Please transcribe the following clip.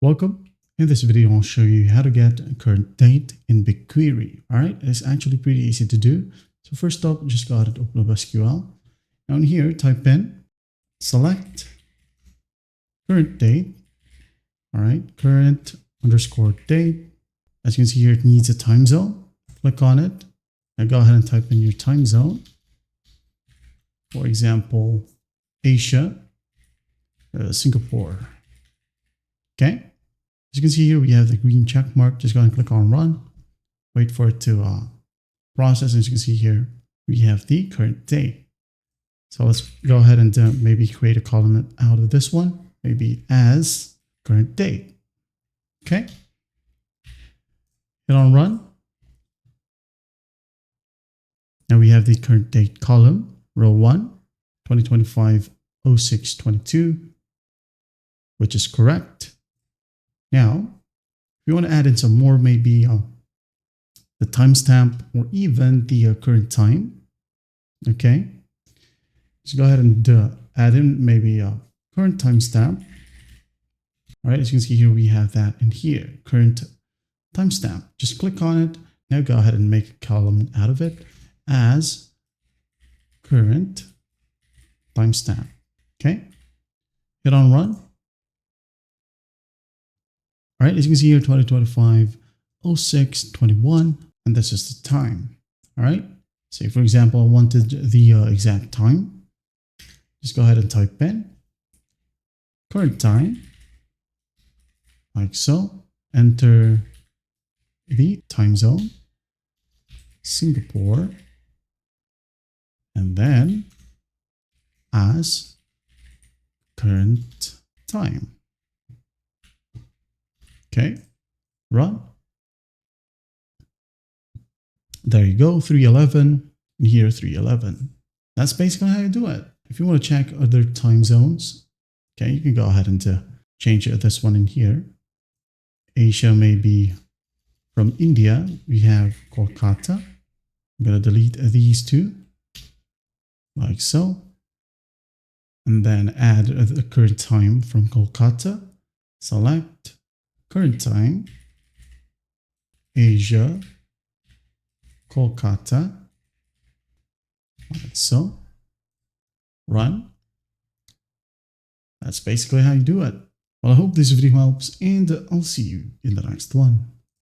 Welcome. In this video, I'll show you how to get a current date in BigQuery. All right, it's actually pretty easy to do. So first up, just go ahead and open up SQL. Now in here, type in, select current date. All right, current underscore date. As you can see here, it needs a time zone. Click on it and go ahead and type in your time zone. For example, Asia, Singapore. Okay. As you can see here, we have the green check mark. Just go ahead and click on run. Wait for it to process. As you can see here, we have the current date. So let's go ahead and maybe create a column out of this one, maybe as current date. Okay. Hit on run. Now we have the current date column, row 1, 2025-06-22, which is correct. Now, if you want to add in some more, maybe the timestamp or even the current time, okay? Just go ahead and add in maybe a current timestamp. All right, as you can see here, we have that in here, current timestamp. Just click on it. Now go ahead and make a column out of it as current timestamp, okay? Hit on run. All right, as you can see here, 2025-06-21, and this is the time. All right, say for example, I wanted the exact time. Just go ahead and type in current time, like so. Enter the time zone, Singapore, and then as current time. Okay, run. There you go, 311, and here 311. That's basically how you do it. If you want to check other time zones, okay, you can go ahead and change this one in here. Asia may be from India. We have Kolkata. I'm going to delete these two, like so. And then add the current time from Kolkata. Select current time, Asia, Kolkata, like so. Run. That's basically how you do it. Well, I hope this video helps, and I'll see you in the next one.